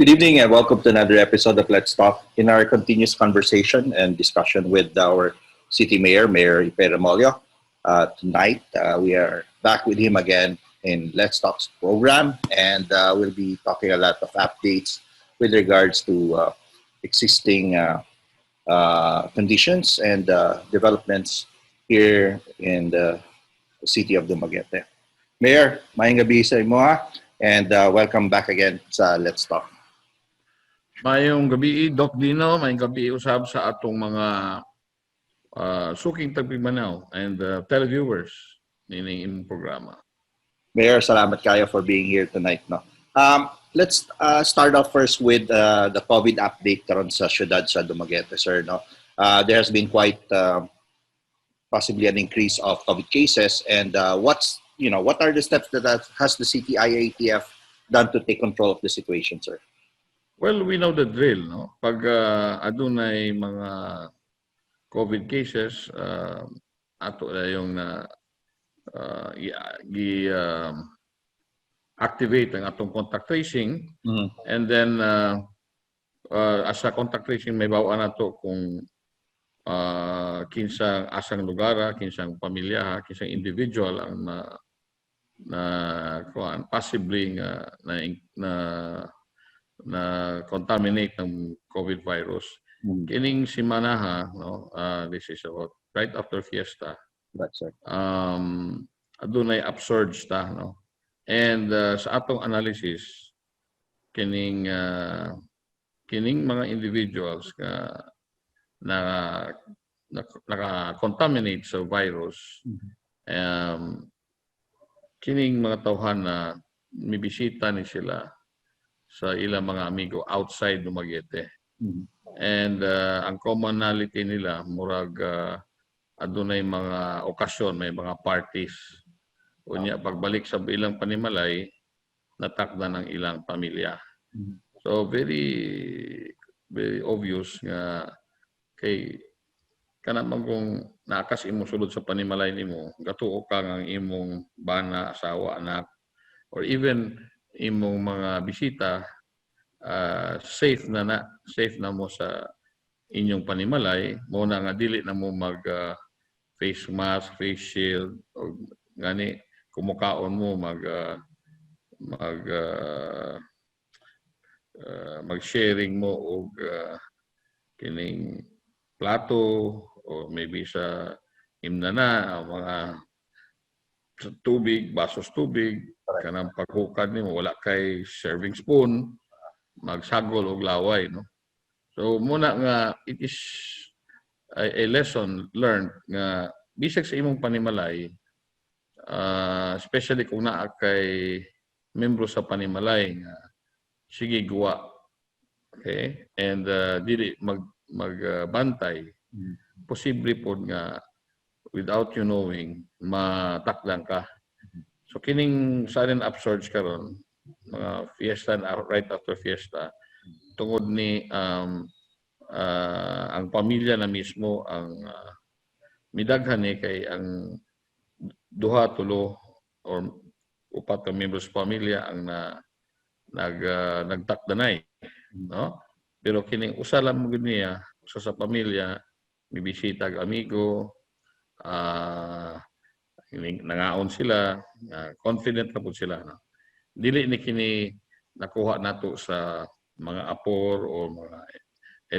Good evening and welcome to another episode of Let's Talk. In our continuous conversation and discussion with our City Mayor, Mayor Felipe Remollo. Tonight, we are back with him again in Let's Talk's program, and we'll be talking a lot of updates with regards to existing conditions and developments here in the city of Dumaguete. Mayor, maayong gabi sa imo ha, and welcome back again sa Let's Talk. Mayong gabi, Dok Dinno, mayong gabi usab sa atong mga suking tagpigmanaw and televiewers nining imong programa. Mayor, salamat kayo for being here tonight. No? Let's start off first with the COVID update karon sa syudad sa Dumaguete, sir. No? There has been quite possibly an increase of COVID cases, and what are the steps that has the city IATF done to take control of the situation, sir? Well, we know the drill, no? Pag adunay mga COVID cases, ato yung activate ang atong contact tracing, and then as a contact tracing may bawaan nato kung kinsang asang lugar, kinsang pamilya, kinsang individual ang possibly na contaminate ng COVID virus. Kining simana no, this is about right after fiesta. That's right. Adunay upsurge ta, no. And sa atong analysis, kining mga individuals na naka-contaminate sa virus, kining mga tawhan na mibisita ni sila sa ilang mga amigo outside Dumaguete. And ang commonality nila, murag adunay mga okasyon, may mga parties. Unya, pagbalik sa ilang panimalay, natakda ng ilang pamilya. So, very obvious nga kay kanamang kung naakas imong sulod sa panimalay nimo, gatuo ka ng imong bana, asawa, anak, or even imong mga bisita, safe na mo sa inyong panimalay, mo na nga dili na mo mag face mask, face shield, o gani kumukaon mo mag sharing mo og kining plato o maybe sa imnana mga tubig, basos tubig, kanang paghukad nimo wala kay serving spoon, magsagol og laway, no. So muna nga it is a lesson learned nga bisag sa imong panimalay, especially kung naa kay membro sa panimalay nga sige guwa, okay, and dili magbantay, posible pod nga without you knowing, matakdan ka. So, kining sudden upsurge karon, mga fiesta, right after fiesta, tungod ni ang pamilya na mismo ang midaghan ni kay ang duha, tulo, or upat ka membro sa pamilya ang nagtakdanay. No? Pero kining usa lang mo niya, usa sa pamilya, bibisita ang amigo, nangaon sila, confident na po sila. No? Dili ni kini nakuha nato sa mga apor o mga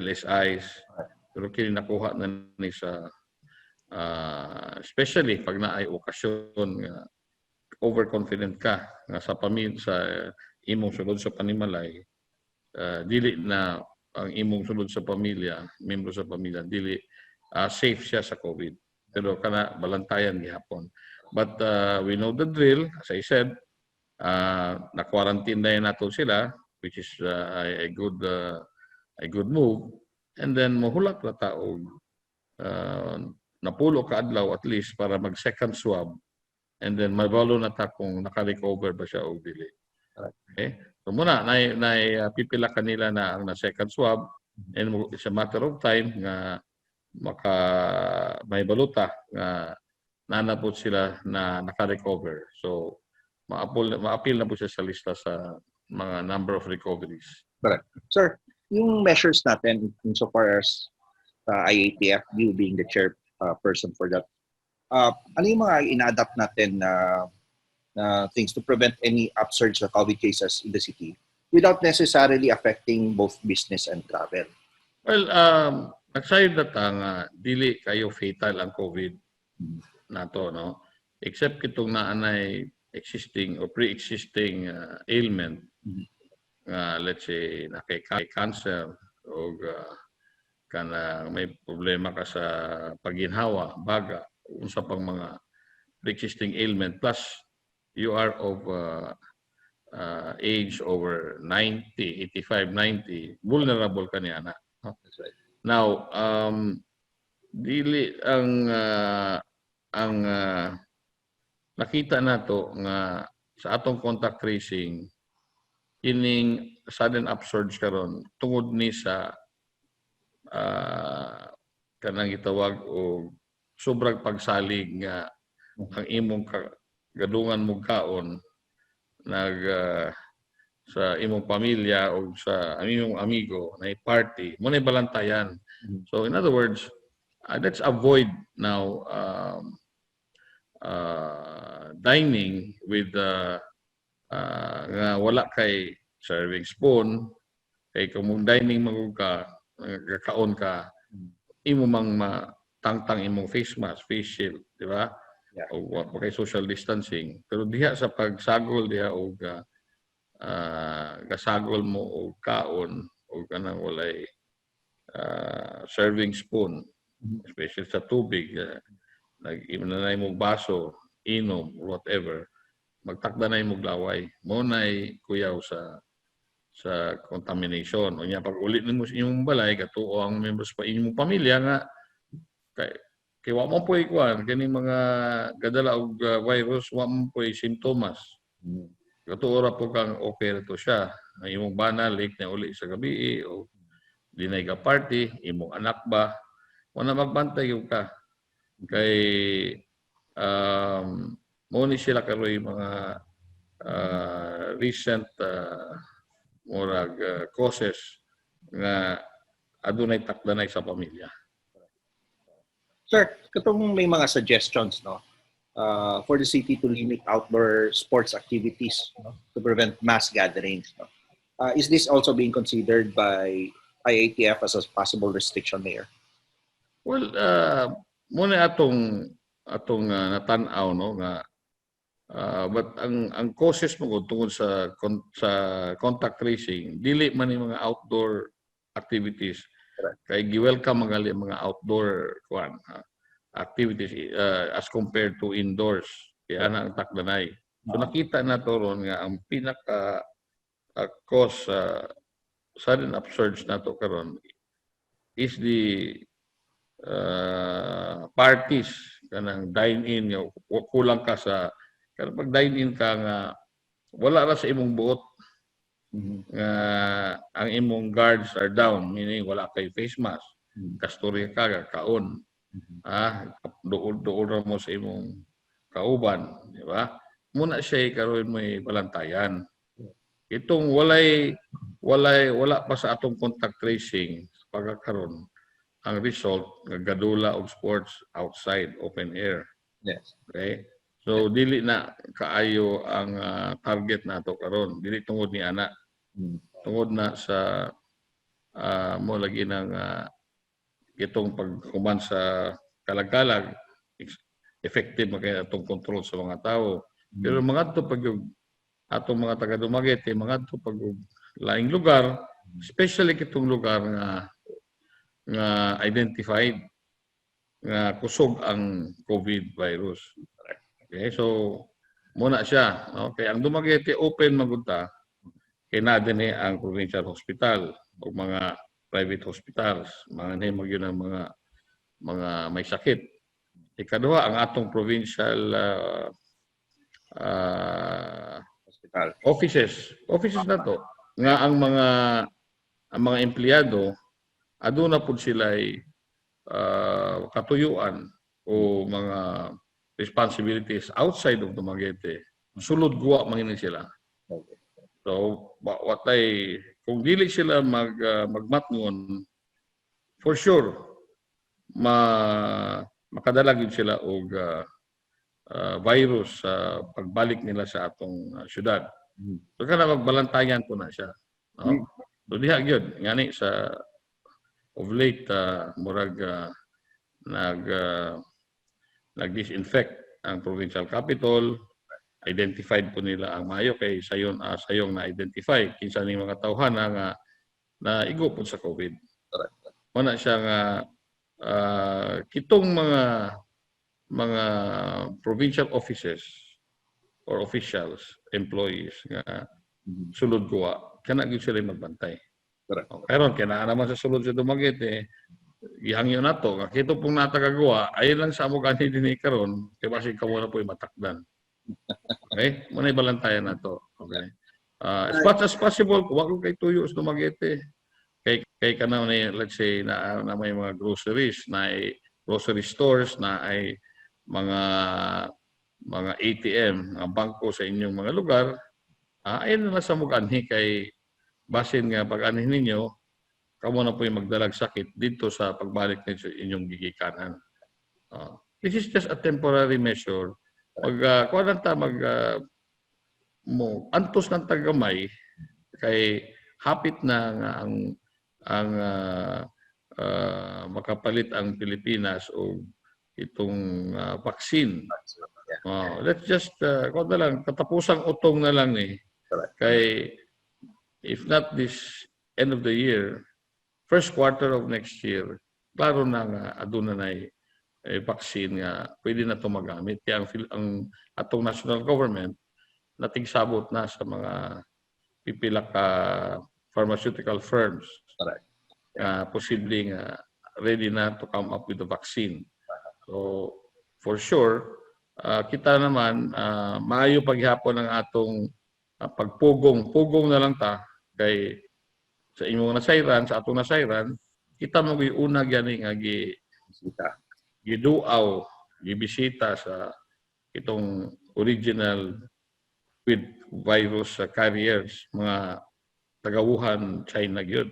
LSIs, pero kini nakuha na ni sa especially pag naay okasyon nga overconfident ka nga sa pamilya, sa imong sulod sa panimalay, dili na ang imong sulod sa pamilya, membro sa pamilya, dili safe siya sa COVID. Pero kana balantayan gihapon. But we know the drill, as I said, na-quarantine na nato sila, which is a good move. And then mahulak na tao, napulo ka adlaw at least para mag-second swab. And then mabalo na ta kung naka-recover ba siya o dili. Okay? So muna, pipila kanila na ang na-second swab, and it's a matter of time nga may baluta nga nanapot sila na naka-recover. So, ma-appeal na po siya sa lista sa mga number of recoveries. Correct. Sir, yung measures natin insofar as IATF, you being the chair person for that, ano yung mga ina-adapt natin na things to prevent any upsurge of COVID cases in the city without necessarily affecting both business and travel? Well, aside that ang dili kayo fatal ang COVID na to, no? Except kitong naanay existing or pre-existing ailment, let's say na kay cancer o kana may problema ka sa pagginhawa, baga, unsa pang mga pre-existing ailment, plus you are of age over 90, 85, 90, vulnerable ka niya na. That's right. Now, dili ang nakita nato nga sa atong contact tracing kining sudden upsurge karon tungod ni sa kanang gitawag og sobrang pagsalig nga ang imong gadungan mong kaon nag sa imong pamilya o sa imong amigo na party mo na balantayan. So in other words, let's avoid now dining with nga wala kay serving spoon, kay kung dining magugka kaon ka, imo mang matangtang imong face mask, face shield, di ba? Yeah. O kay social distancing. Pero diha sa pagsagol diha og gasagol mo og kaon o kanang walay serving spoon, especially sa tubig, nag-imanay mo baso, inom, whatever, magtakda na imong laway. Mo nay kuyaw sa contamination. O niya, pag ulit mo sa inyong balay, katuo ang members pa inyong pamilya nga, kay wa mo po ikuan, kaning mga gadala og virus, wa mo po simptomas. Katuo ra po kang okay to siya. Ang imong banalik na uli sa gabi, o dinay ka party, imong anak ba, wala magbantay yung ka. Kay, mo ni sila karoy mga recent murag causes nga adunay takdanay sa pamilya. Sir, katong may mga suggestions, no, for the city to limit outdoor sports activities, no, to prevent mass gatherings. No? Is this also being considered by IATF as a possible restriction, Mayor? Well, muna atong natan-aw, no, nga but ang causes mo tungod sa contact tracing, dili man yung mga outdoor activities. Kay gi-welcome mga outdoor activities as compared to indoors. Kaya na ang takdanay. So nakita na to ron nga ang pinaka cause sudden upsurge na to karon is the parties kanang dine-in, kulang ka sa pag dine-in ka nga wala ra sa imong buot, ang imong guards are down, meaning wala kay face mask, kasturya ka kaon, doon mo sa imong kauban, di ba? Muna siya karon may balantayan. Itong wala pa sa atong contact tracing pagkakaroon, ang result gadula og sports outside open air. Yes. Okay? So dili na kaayo ang target nato karon, dili tungod ni ana. Tungod na sa mo lagi ng itong pagkuman sa kalag-kalag, effective makay atong control sa mga tao. Pero mga to pag atong mga taga Dumaguete, mga to pag laing lugar, especially kitong lugar nga identified nga kusog ang COVID virus. Okay, so muna siya. Okay, ang Dumaguete open magunta kay na din ang provincial hospital o mga private hospitals, mga nahimag yun ang mga may sakit. Ikaduha, ang atong provincial Hospital. Offices na to nga ang mga empleyado aduna pud sila'y katuyuan o mga responsibilities outside of Dumaguete. Sulod guwa mangin sila. So watay kung dili sila magmatngon, for sure makadalag yun sila og virus sa pagbalik nila sa atong syudad. So kana magbalantayan po na siya, no? So diha gyud ngani sa of late murag nag-disinfect ang provincial capital. Identified po nila ang maayo kay sayong na-identify kinsa ning mga tawhan nga naigo po sa COVID. Wala siya nga kitong mga provincial offices or officials, employees nga sulod kuwa, kana gyud sila magbantay. Karon kinahanglan naman sa sulod sa Dumaguete, gihangyo nato nga kito pong natagagawa ay lang sa amo kanhi dinhi karon kay basig kamo na po matakdan. Okay? Muna ibalantayan nato. Okay? As much as possible, wa ko kay tuyo sa Dumaguete. Kay kana na let's say na may mga groceries, na grocery stores, na ay mga ATM, mga bangko sa inyong mga lugar, ayun na sa muganhi kay basin nga pag-anhin ninyo, kamo na po yung magdalag sakit dito sa pagbalik ninyo sa inyong gigikanan. This is just a temporary measure. Antos ng tagamay kay hapit na nga ang makapalit ang Pilipinas o itong vaccine. Let's just katapusang utong na lang ni. Kay if not this end of the year, first quarter of next year, klaro na nga aduna na vaccine nga pwede na ito magamit. Kaya ang atong national government natigsabot na sa mga pipila ka pharmaceutical firms. Posibleng ready na to come up with the vaccine. So for sure, kita naman maayo paghapon ang atong pugong na lang ta kay sa imong nasayran, sa atong nasayran, kita mo una gani nga giduaw, gibisita sa itong original with virus carriers, mga taga-Wuhan, China gyud.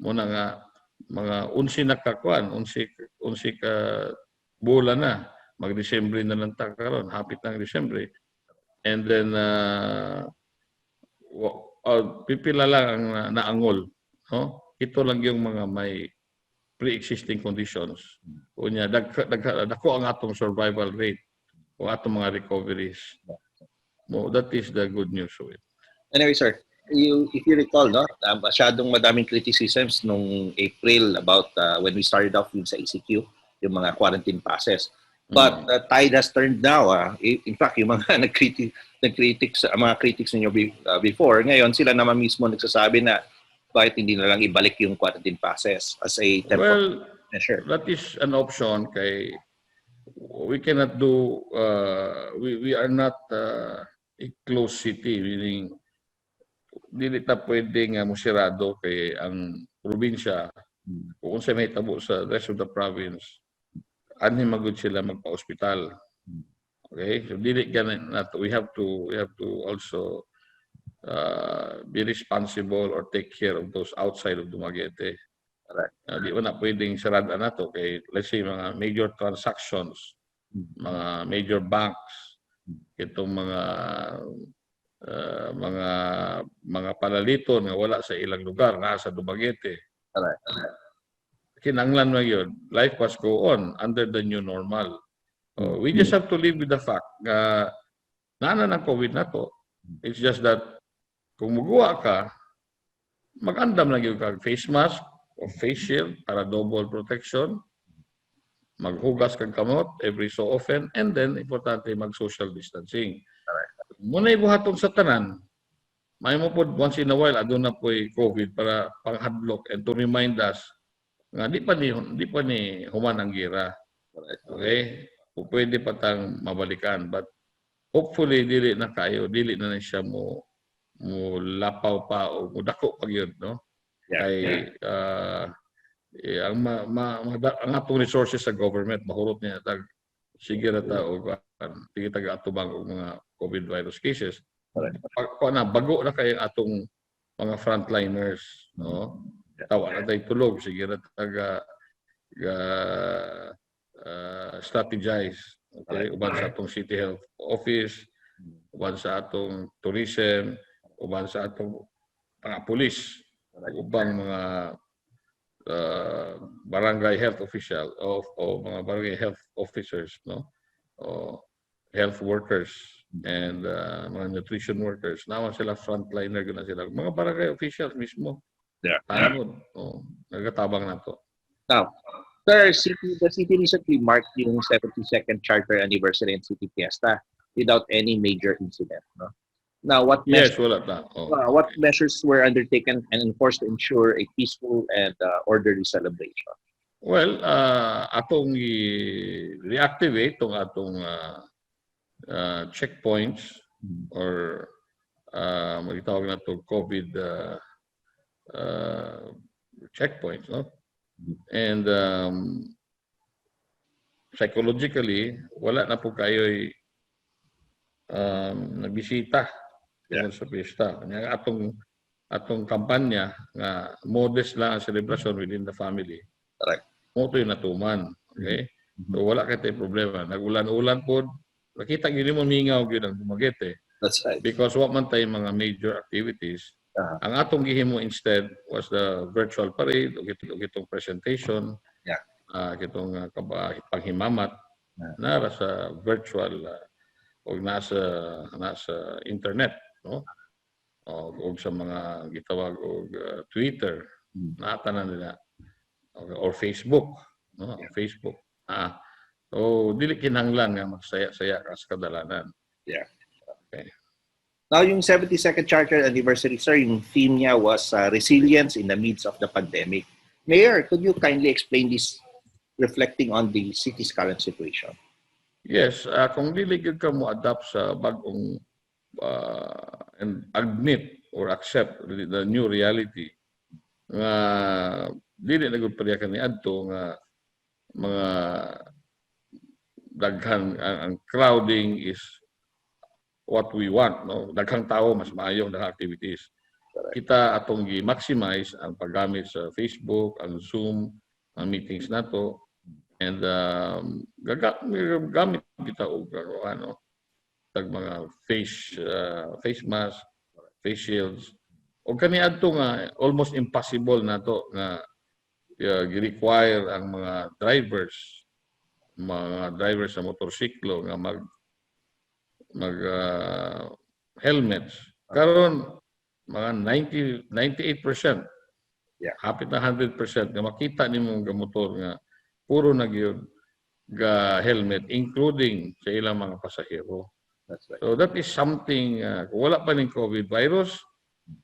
Muna nga mga 11 nakakuan, 11 ka bulan na, mag-Disyembre na lang ta karon, hapit ng Disyembre. And then pipila lang ang naangol, no? Ito lang yung mga may pre-existing conditions. Unya dako ang atong survival rate o atong mga recoveries. That is the good news of it. Anyway, sir, if you recall, no, masyadong madaming criticisms nung April about when we started off with sa ECQ, yung mga quarantine passes. But the tide has turned now. In fact, yung mga mga critics ninyo before, ngayon sila naman mismo nagsasabi na bakit hindi na lang ibalik yung quarantine passes as a temporary measure. That is an option kay we cannot do we are not a closed city, meaning dili ta pwedeng musirado kay ang probinsya kung sa may tabo sa rest of the province anhi magud sila magpa-ospital. Okay, so dili ganan nato, we have to also be responsible or take care of those outside of Dumaguete. Di ba na pwedeng sarada na to kay let's say mga major transactions, mga major banks, itong mga palaliton nga wala sa ilang lugar na sa Dumaguete. Kinanglan na yun. Life must go on under the new normal. We just have to live with the fact na naana ng COVID na to. It's just that kung magawa ka, mag-andam lang yung face mask o face shield para double protection, maghugas kang kamot every so often, and then, importante, mag-social distancing. Muna ibuhaton sa tanan, may mo po once in a while, adun na po COVID para panghadlok and to remind us nga di pa ni human ang gira. Okay? Pwede pa tang mabalikan. But hopefully, dili na siya mo lapaw pa o mudako pag yun, no? Kay ang atong resources sa government mahurot niya sige na ta og sige taga atubang og mga COVID virus cases. Bago na kay atong mga frontliners, no? Tawa na tayo tulog, sige na taga strategize. Okay, uban sa atong City Health Office, uban sa atong tourism, uban sa atong mga pulis, ubang mga barangay health official o mga barangay health officers, no? O health workers and mga nutrition workers. Naman sila frontliner, guna sila. Mga barangay officials mismo. Yeah. Tanod. Nagatabang na to. Now, sir, the city recently marked yung 72nd Charter Anniversary and City Fiesta without any major incident. No? Now, Yes, wala na. what measures were undertaken and enforced to ensure a peaceful and orderly celebration? Well, atong i-reactivate itong atong checkpoints or magtawag na ito COVID checkpoints, no? And psychologically, wala na po kayo'y nagbisita sa pista. Kanya atong kampanya nga modest lang ang celebration within the family. Correct. Mo to yung natuman. Okay? So wala kay tay problema. Nagulan-ulan po, nakita gini mo mingaw gyud ang Dumaguete. That's right. Because what man tay mga major activities. Ang atong gihimo instead was the virtual parade o itong presentation. Yeah. Itong panghimamat na sa virtual o nasa internet, no? O sa mga gitawag og Twitter, natanan nila or Facebook, no? Facebook. So dili kinahanglan nga magsaya-saya ka sa kadalanan. Yeah. Okay. Now, yung 72nd Charter Anniversary, sir, yung theme niya was resilience in the midst of the pandemic. Mayor, could you kindly explain this reflecting on the city's current situation? Yes, kung dili gyud ka mo adapt sa bagong and admit or accept the new reality nga dili na gyud pareha ni adto nga mga daghan ang crowding is what we want, no? Daghang tao mas maayo ang activities. Kita atong gi-maximize ang paggamit sa Facebook, ang Zoom, ang meetings nato. And gamit kita og tag mga face mask, face shields. O kani adto nga almost impossible nato nga gi-require ang mga drivers sa motorsiklo nga mag helmets. Karon mga 98%. Yeah. Hapit na 100% nga makita nimo nga motor nga puro na gyud ga helmet including sa ilang mga pasahero. That's right. So that is something kung wala pa ning COVID virus,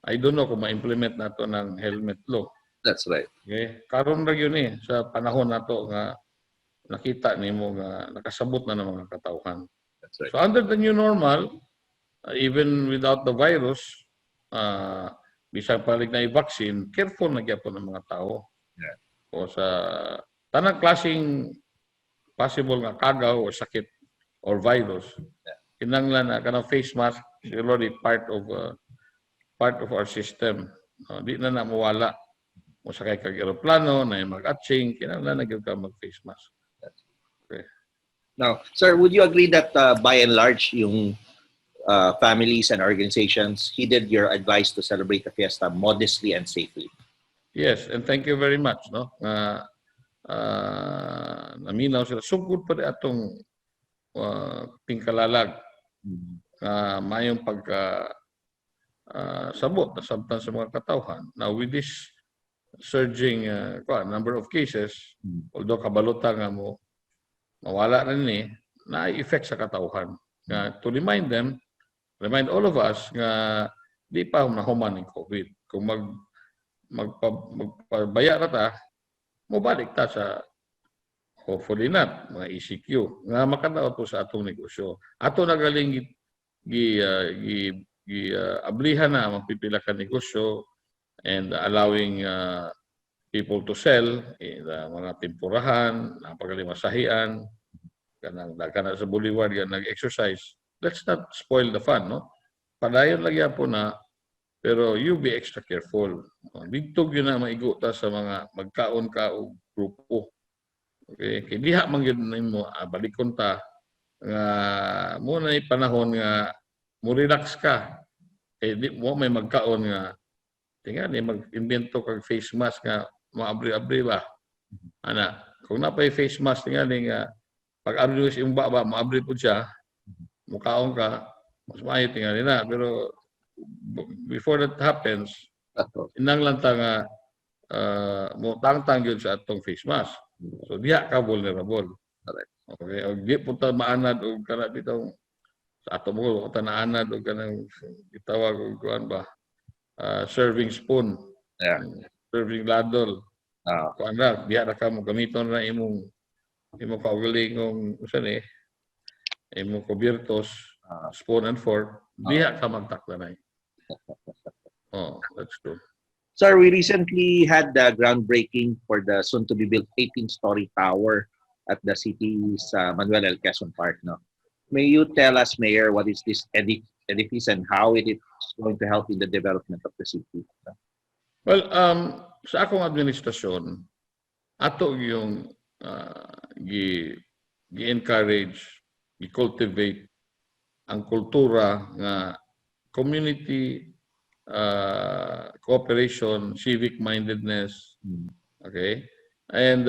I don't know kung ma-implement nato ng helmet law. That's right. Okay? Karon ra gyud ni sa panahon nato nga nakita nimo nga nakasabot na ng mga katawhan. That's right. So under the new normal, even without the virus, bisag palig na i-vaccine, careful na gyapon ang mga tao. Yeah. O sa tanang klaseng possible nga kagaw o sakit or virus. Yeah. Kinanglan na kanang face mask is already part of our system. Di na mawala. O sakay kag eroplano na mag-atching, kinanglan na gyud ka mag-face mask. Okay. Now, sir, would you agree that by and large, yung families and organizations heeded your advice to celebrate the fiesta modestly and safely? Yes, and thank you very much. No, naminaw sila. Sugod pa rin atong tingkalalag. Mayong pagka sabot na sabtan sa mga katawhan. Now, with this surging number of cases, although kabalota nga mo, mawala na ni, na-effect sa katawhan. To remind all of us nga di pa nahuman ng COVID. Kung magpabaya na ta, mabalik ta sa hopefully not, mga ECQ, nga makadaot po sa atong negosyo. Ato nagaling ablihan na magpipila ka negosyo and allowing people to sell in mga tempurahan, napagalimasahian, kanang daghan sa Boulevard yan nag-exercise. Let's not spoil the fun, no? Padayon lagi po na Pero you be extra careful. Dito yun na maigo ta sa mga magkaon ka o grupo. Okay? Kaya diha man yun mo, balikon ta, nga muna yung panahon nga mo relax ka. Kaya di mo may magkaon nga, tingnan mag-invento kag face mask nga, maabri-abri ba? Ana, kung napay face mask tingnan nga, pag abri yung baba, maabri po siya, mukhaon ka, mas maayo tingnan na. Pero before that happens, inang lang ta nga mo tangtang yun sa atong face mask. So diha ka vulnerable. Okay, og di punta maanad og kana bitong sa ato mo ta naanad og kanang gitawag og kuan ba serving spoon. Serving ladle. Kuan ra diha ra ka mo gamiton ra imong kaugalingong usan imong kubiertos, spoon and fork, diha ka magtaklanay. Oh, that's true. Sir, we recently had the groundbreaking for the soon-to-be-built 18-story tower at the city's Manuel L. Quezon Park. No? May you tell us, Mayor, what is this edifice and how it is going to help in the development of the city? Well, sa akong administrasyon, ato yung gi-encourage, gi-cultivate ang kultura nga community cooperation, civic-mindedness, okay? And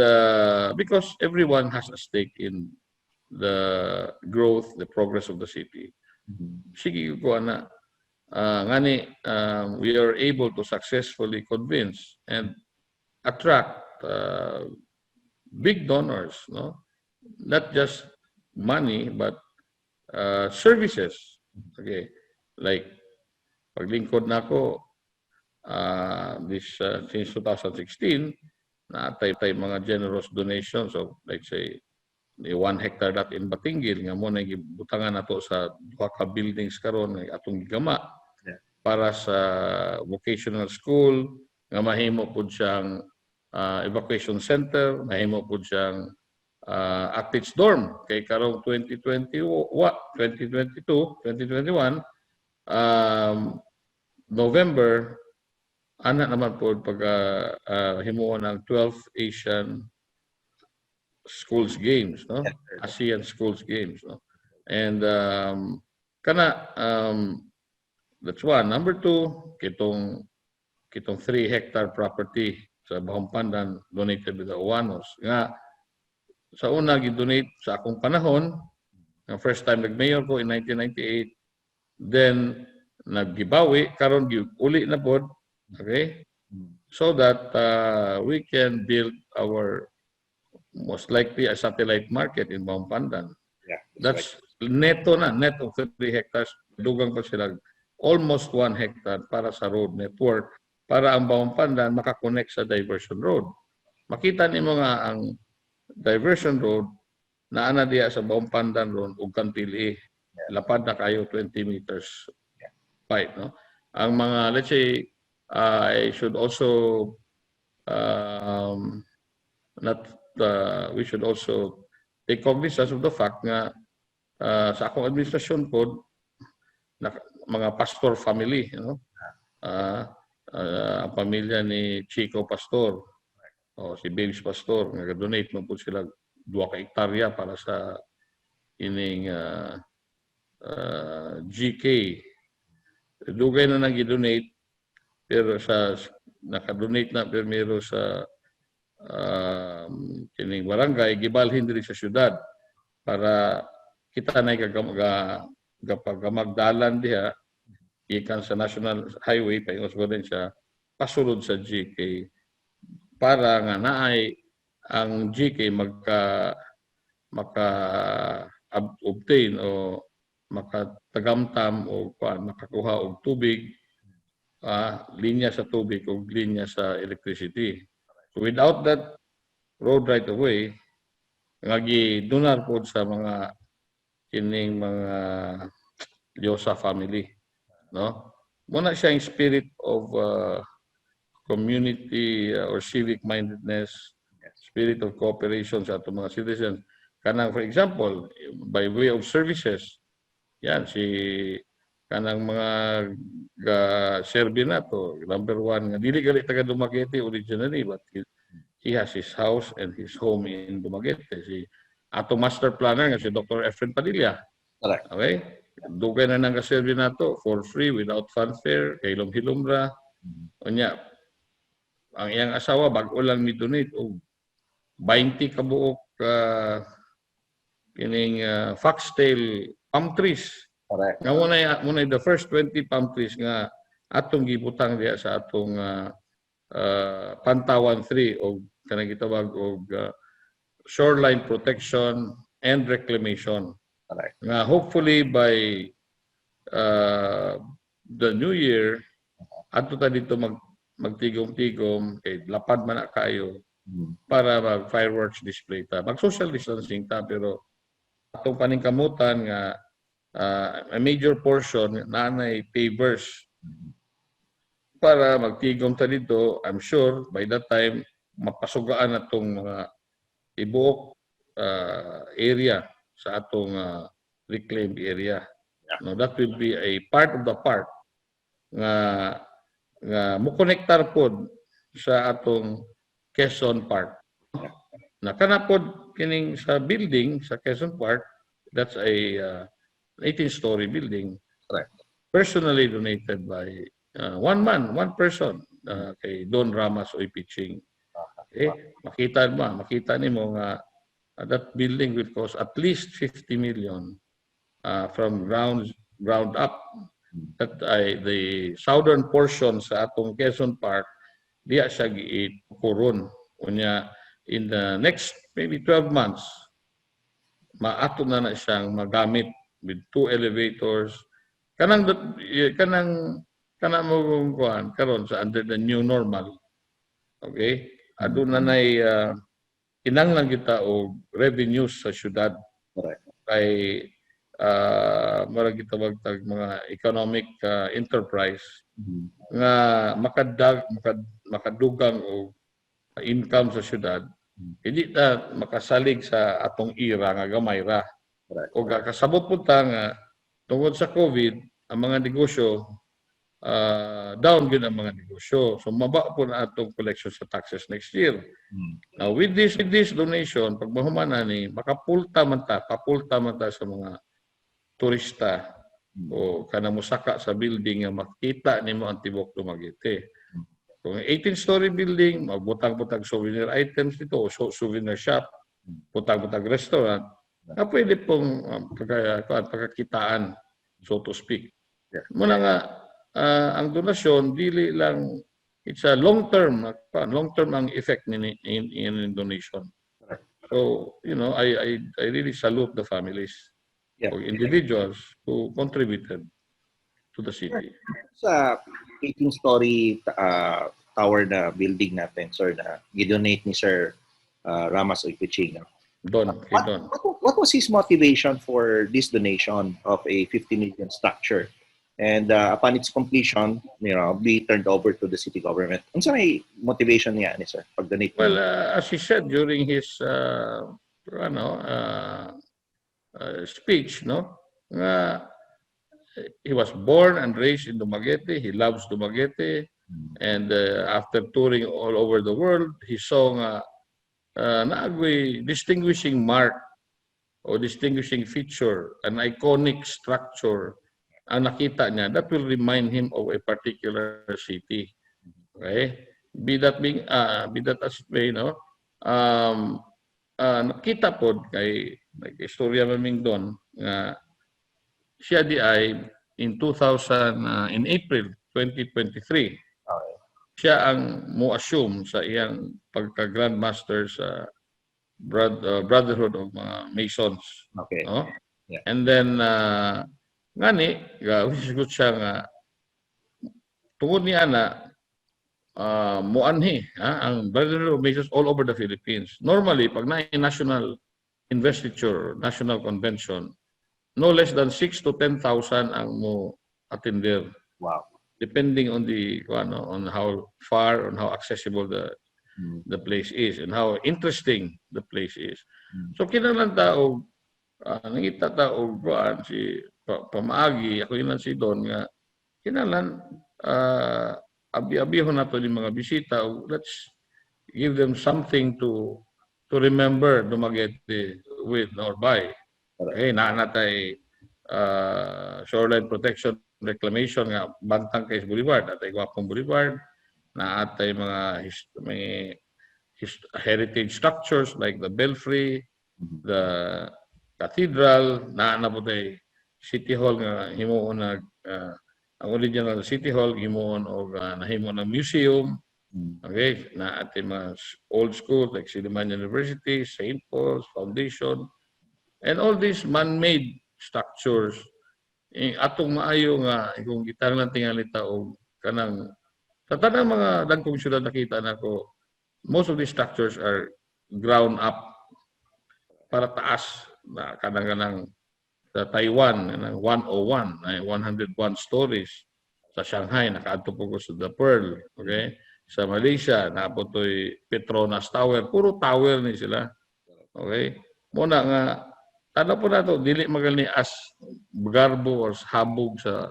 because everyone has a stake in the growth, the progress of the city. Sige ko na, ngani, we are able to successfully convince and attract big donors, no? Not just money, but services. Okay, like paglingkod na ako since 2016, naatay mga generous donations of like say 1 hectare lot in Batingil nga mo na gibutangan nato sa duha ka buildings karon nga atong gigama para sa vocational school nga mahimo pud siyang evacuation center, mahimo pud siyang athletes dorm kay karong 2022, 2021 November, ana naman po pag himuon ng 12 Asian Schools Games, no? ASEAN Schools Games, no? And that's one. Number two, kitong 3 hectare property sa Bahong Pandan donated with the Uwanos. Nga, sa una, gidonate sa akong panahon, ang first time nag-mayor ko in 1998, then naggibawi karon uli na pod, okay, so that we can build our most likely a satellite market in Bahong Pandan. That's net of 3 hectares, dugang pa sila almost 1 hectare para sa road network para ang Bahong Pandan makakonect sa diversion road. Makita nimo nga ang diversion road na ana diya sa Bahong Pandan road ug Kantili, lapad na kayo 20 meters. Right, no? Ang mga, let's say, I should also we should also take cognizance of the fact nga sa akong administrasyon po, mga pastor family, you know? Ang pamilya ni Chico Pastor, si Babies Pastor, nag-donate mo po sila 2 ka hektarya para sa ining GK. Dugay na nag-donate pero naka-donate na pero sa kining barangay gibalhin diri sa syudad para kita na magdalan diha ikan sa National Highway paingos ko din siya pasulod sa GK para nga naay ang GK maka-obtain o makatagamtam o makakuha og tubig, linya sa tubig o linya sa electricity. So without that road right of way, nga gidunar po sa mga kining mga Lyosa family, no? Muna siya yung spirit of community or civic mindedness, spirit of cooperation sa atong mga citizens. Kanang for example, by way of services, yan, kanang mga Serbian nato, number one nga dili gali taga Dumaguete originally, but he has his house and his home in Dumaguete. Si ato master planner nga si Dr. Efren Padilla. Correct. Okay? Dugay na nang Serbian nato for free without fanfare, kay hilom-hilomra. Unya, ang iyang asawa bag-o lang ni donate og 20 ka buok kining foxtail palm trees. Correct. Nga muna the first 20 palm trees nga atong gibutang diya sa atong Pantawan 3 o kanang gitawag og shoreline protection and reclamation. Correct. Nga hopefully by the new year ato ta dito magtigom-tigom kay lapad man na kayo para mag fireworks display ta. Mag social distancing ta pero atong paningkamutan nga a major portion nanay pavers para magtigom ta dito. I'm sure by that time mapasugaan atong mga ibuok area sa atong reclaimed area. No, that will be a part of the park nga mo connectar pod sa atong Quezon Park. Na kanapod kining sa building sa Quezon Park, that's a 18-story building. Correct. Personally donated by one person, kay Don Ramas Oy Piching. Okay? Makita nimo nga that building will cost at least 50 million from ground up. That ay the southern portion sa atong Quezon Park diya siya giikuron. Unya in the next maybe 12 months maato na siyang magamit with 2 elevators kanang mo kuan karon sa under the new normal. Okay, aduna nay kinahanglan kita og revenues sa syudad. Correct. Kay marag gitawag tag mga economic enterprise nga makadugang og income sa syudad. Hindi ta makasalig sa atong ira nga gamay ra. O kasabot po ta nga tungod sa COVID ang mga negosyo down gyud ang mga negosyo. So maba po na atong collection sa taxes next year. Now with this donation pag mahuman ni papulta man ta sa mga turista o kanang musaka sa building nga makita nimo ang tibok Dumaguete. Kung 18-story building, magbutang-butang souvenir items dito o souvenir shop, butang-butang restaurant, na pwede pong pagkakitaan, so to speak. Muna nga, ang donasyon, dili lang, it's a long-term ang effect in donation. So, you know, I really salute the families. Or individuals who contributed to the city. Sa 18-story tower na building natin, sir, na gidonate ni Sir Ramas Oy Piching. What was his motivation for this donation of a 50 million structure? And upon its completion, you know, be turned over to the city government. Ano sa may motivation niya ni sir pag-donate? Well, as he said during his speech, no, he was born and raised in Dumaguete. He loves Dumaguete, and after touring all over the world, he saw naagoy distinguishing mark o distinguishing feature, an iconic structure ang nakita niya that will remind him of a particular city. Okay, be that as it may, no, nakita po kay istorya maming doon nga siya di ay in April 2023 siya ang mo-assume sa iyang pagka-grandmaster sa Brotherhood of Masons. Okay. No? Yeah. And then ngani wisgot siya nga tungod ni ana muanhi ang Brotherhood of Masons all over the Philippines. Normally pag na national investiture, national convention, no less than 6 to 10,000 ang mo attender. Wow. Depending on on how far, on how accessible the place is and how interesting the place is. So kinahanglan ta og nangita ta og si pamaagi ako ilan si Don nga kinalan abi-abihon nato ni mga bisita. Let's give them something to remember Dumaguete with or by. Okay, natay shoreline protection reclamation nga Bantang Case Boulevard, atay Guapong Boulevard, na atay mga heritage structures like the Belfry, the Cathedral, na po tay City Hall nga himuon ang original City Hall himuon og nahimo ng museum. Okay, na ating mga old schools like Siliman University, St. Paul's Foundation, and all these man-made structures. Atong maayo nga kung gitang lang tingali taog kanang sa tanang mga dagkong syudad nakita nako, most of these structures are ground up para taas na kanang sa Taiwan ng 101 ay 101 stories. Sa Shanghai nakaadto po ko sa The Pearl, okay? Sa Malaysia napotoy Petronas Tower, puro tower ni sila. Okay? Muna nga tanda po nato dili magali as garbo or habog sa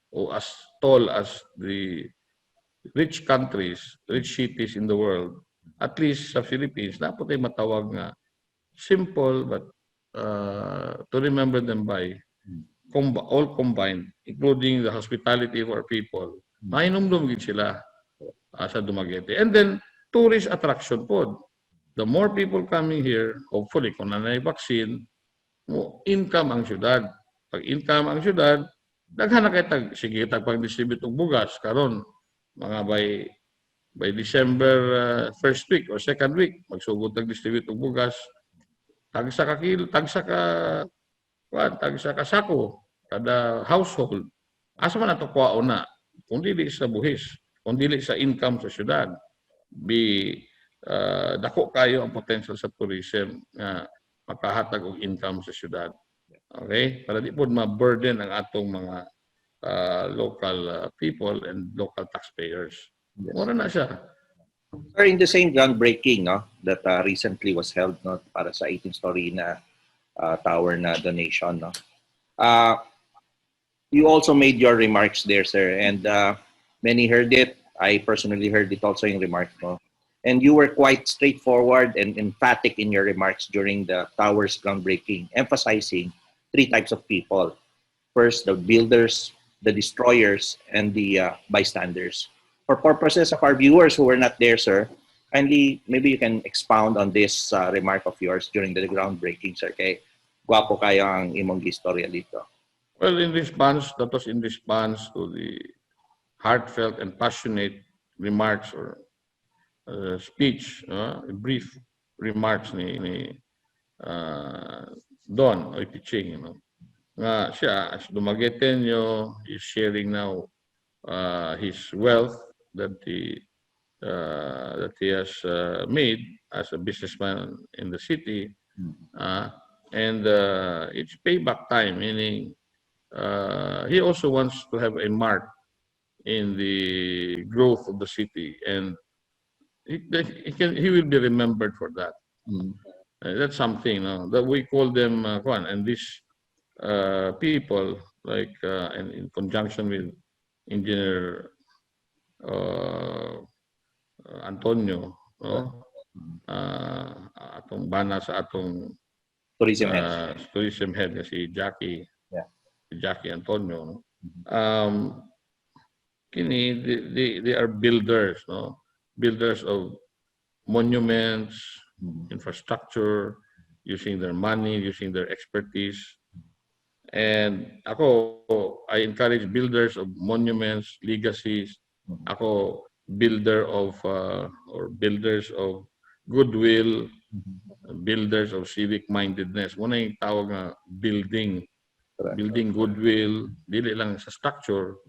o as tall as the rich countries, rich cities in the world. At least sa Philippines napotoy matawag nga simple but to remember them by all combined, including the hospitality of our people. Mainumdum gid sila sa Dumaguete. And then tourist attraction po. The more people coming here, hopefully kung nanay vaccine, income ang syudad. Pag income ang syudad, daghan na kay sige pag-distribute og bugas karon mga by December first week or second week magsugod tag-distribute og bugas tagsa ka sako kada household. Asa man ato kuwaon na kung dili sa buhis, kung dili sa income sa syudad. Dako kayo ang potential sa tourism nga makahatag og income sa syudad. Okay? Para di po ma-burden ang atong mga local people and local taxpayers. Mura na siya. Sir, in the same groundbreaking that recently was held para sa 18-story na tower na donation, you also made your remarks there, sir, and many heard it. I personally heard it also in remarks. And you were quite straightforward and emphatic in your remarks during the tower's groundbreaking, emphasizing three types of people. First, the builders, the destroyers, and the bystanders. For purposes of our viewers who were not there, sir, kindly, maybe you can expound on this remark of yours during the groundbreaking, sir. Kay guwapo kayo ang imong gistorya dito. Well, that was in response to the heartfelt and passionate remarks or speech, brief remarks ni Don o teaching, nga siya as Dumagueteño is sharing now his wealth that he has made as a businessman in the city, and it's payback time, meaning he also wants to have a mark in the growth of the city, and he will be remembered for that. That's something that we call them and these people like and in conjunction with Engineer Antonio, atong bana sa atong tourism head si Jackie, si Jackie Antonio. They are builders, builders of monuments, infrastructure, using their money, using their expertise. And I encourage builders of monuments, legacies. Ako, builder of or builders of goodwill, builders of civic-mindedness. Muna yung tawag nga building goodwill, dili lang sa structure,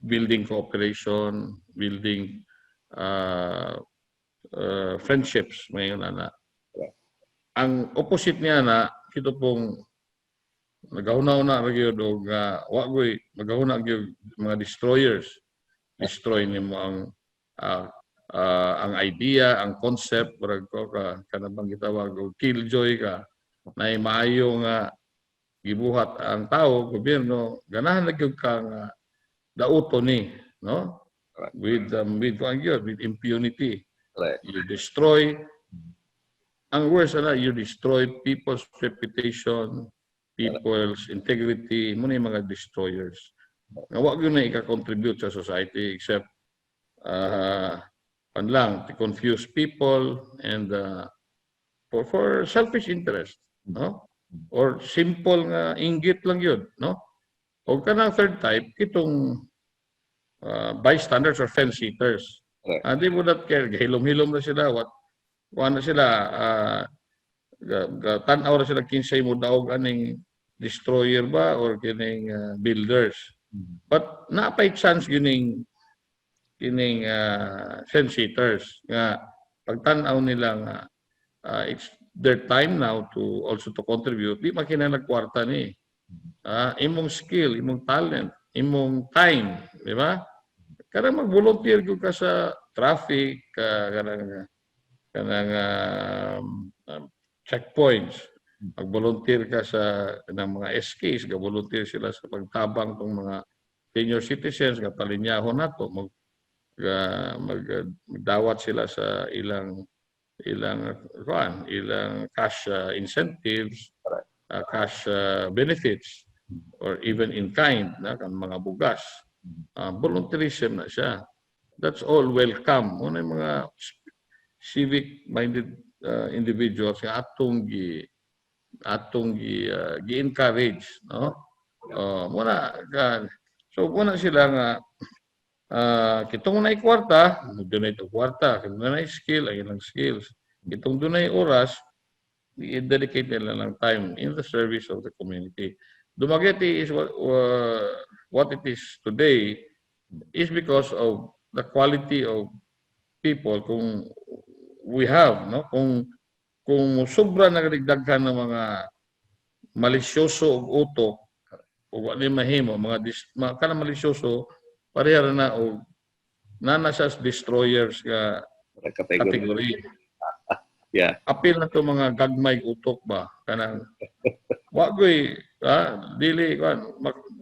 building cooperation, building friendships. Ngayon na. Ang opposite niya na, ito pong nagahuna-una gyud og wagoy magahuna gyud mga destroyers. Destroy nimo ang idea, ang concept, murag ko ka kanang gitawag og killjoy ka na maayo nga gibuhat ang tao, gobyerno, ganahan na gyud ka nga dauto ni, no? Correct. With impunity. Correct. You destroy, ang worst you destroy people's reputation, people's integrity, muna yung mga destroyers. Nga wag yun na ika-contribute sa society except to confuse people and for selfish interest, no? Or simple nga inggit lang yun, no? O ka ng third type, itong bystanders or fence-sitters. They would not care. Hilom-hilom na sila. Ano sila, tanaw na sila kinsay mo daog aning destroyer ba or kining builders. But napay chance kining fence-sitters nga pagtanaw nila nga it's their time now to also to contribute. Di makinang kwarta ni. Imong skill, imong talent, imong time, di ba? Karang mag-volunteer ka sa traffic, kanang checkpoints. Mag-volunteer ka sa mga SKs, mag-volunteer sila sa pagtabang ng mga senior citizens, kapalinyahon nato, magdawat sila sa ilang cash incentives, cash benefits, or even in kind, kan mga bugas. Volunteerism na siya. That's all welcome. Una yung mga civic-minded individuals nga atong gi-encourage, no? Muna sila nga kitong na kwarta, donate og kwarta, kitong na skill, ay ilang skills. Kitong dunay oras, i-dedicate nila ng time in the service of the community. Dumaguete is what it is today is because of the quality of people kung we have, no? Kung sobra nagdagdagan ng mga malisyoso og utok o wala mahimo mga kana malisyoso pareha na og nana sa destroyers nga category. Yeah. Apil na to mga gagmay utok ba kanang wagoy dili kan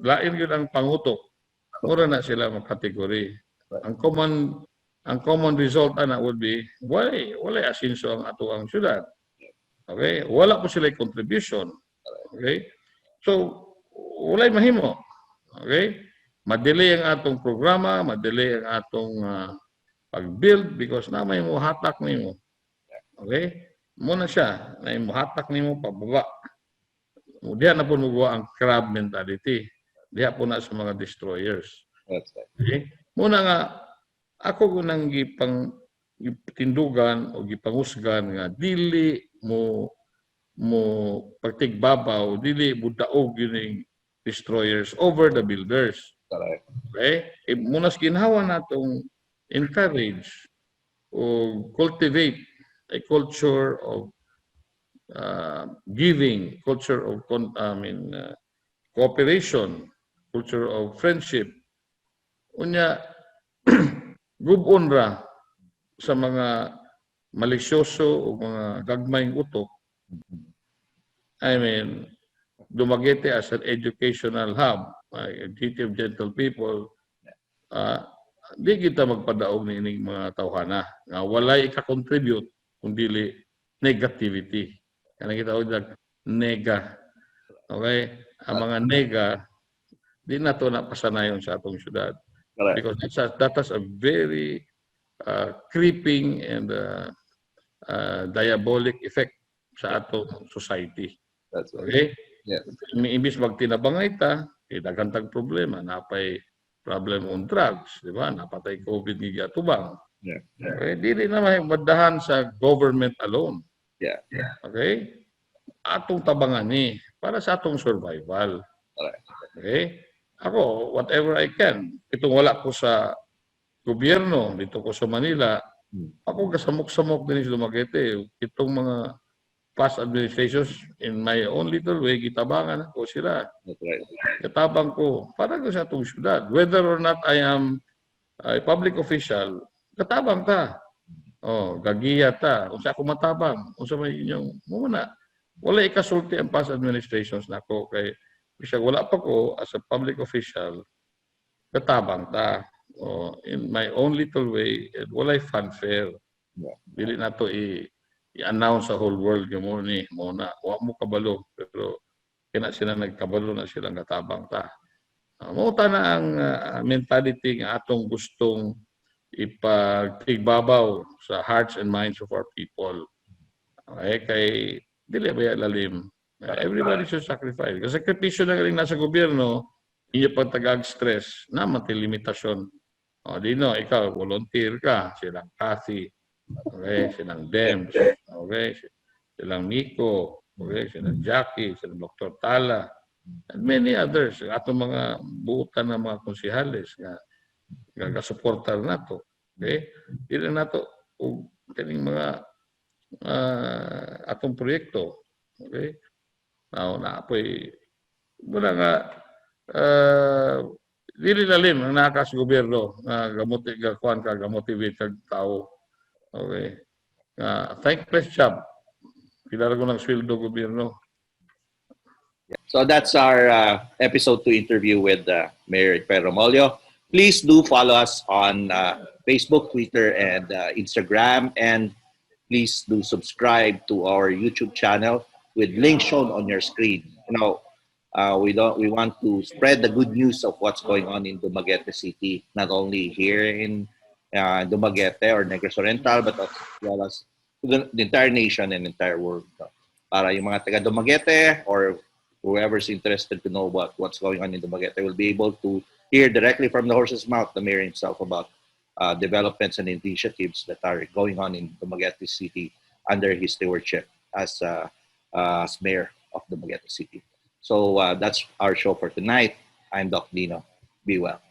lain gyud ang pangutok. Mura na sila mga category. Ang common result ana would be wala asenso ang ato ang syudad. Okay? Wala po sila contribution. Okay? So wala mahimo. Okay? Madelay ang atong programa, madelay ang atong pag-build because na may hatak nimo. Okay? Muna siya, na hatak nimo pababa. Diha na po magawa ang crab mentality. Diha po na sa mga destroyers. Okay? Muna nga, ako gunang tindugan o gipangusgan nga dili mo pagtigbabaw, dili mo daog yun destroyers over the builders. Okay? Muna ginhawa natong encourage o cultivate a culture of giving, culture of cooperation, culture of friendship. Unya, gubon ra sa mga malisyoso o mga gagmayng utok. Dumaguete as an educational hub, a city of gentle people, di kita magpadaog ni ining mga tawhana nga walay ika-contribute kung dili negativity. Kana kita og nega. Okay? Ang mga nega di na to napasanayon sa atong syudad. Because that has a very creeping and diabolic effect sa atong society. Okay? Yes. Imbis magtinabangay ta, daghang tag problema, napay problem on drugs, di ba? Napatay COVID ni atubang. Yeah. Okay? Dili na madahan sa government alone. Yeah. Okay? Atong tabangan ni para sa atong survival. Okay? Ako, whatever I can. Itong wala ko sa gobyerno, dito ko sa Manila, ako kasamok-samok din sa Dumaguete. Itong mga past administrations, in my own little way, gitabangan ako sila. Katabang ko, para ko sa itong syudad. Whether or not I am a public official, katabang ta. Gagiya ta. Kung sa ako matabang, kung sa may inyong muna. wala ikasulti ang past administrations na ako kay bisag wala pa ko as a public official katabang ta. In my own little way, walay fanfare. Yeah. Dili na to i-announce sa whole world yung muna. Wa mo kabalo. Pero kina sila nagkabalo na silang katabang ta. Mauta na ang mentality nga atong gustong ipagtigbabaw sa hearts and minds of our people. Okay, kay dili ba lalim. Everybody should sacrifice. Kasi sakripisyo na galing nasa gobyerno, inyo pag tagag-stress, naman ti limitasyon. Dino, ikaw, volunteer ka, silang Cathy, okay, silang Dems, okay, silang Nico, okay, silang Jackie, silang Dr. Tala, and many others. Atong mga buutan ng mga konsihales nga gagasuportar nato. Okay? Dili nato og kaning mga atong proyekto. Okay? Now, naapoy wala nga dili lalim ang nakas gobyerno nga ga-motivate kag tao. Okay. Thankless job. Kilala ko ng sweldo gobyerno. So that's our episode 2 interview with Mayor Felipe Remollo. Please do follow us on Facebook, Twitter, and Instagram, and please do subscribe to our YouTube channel with links shown on your screen. You know, we want to spread the good news of what's going on in Dumaguete City, not only here in Dumaguete or Negros Oriental, but as well as the entire nation and entire world. Para yung mga taga Dumaguete or whoever's interested to know about what's going on in Dumaguete will be able to hear directly from the horse's mouth, the mayor himself, about developments and initiatives that are going on in Dumaguete City under his stewardship as mayor of Dumaguete City. So that's our show for tonight. I'm Dok Dinno. Be well.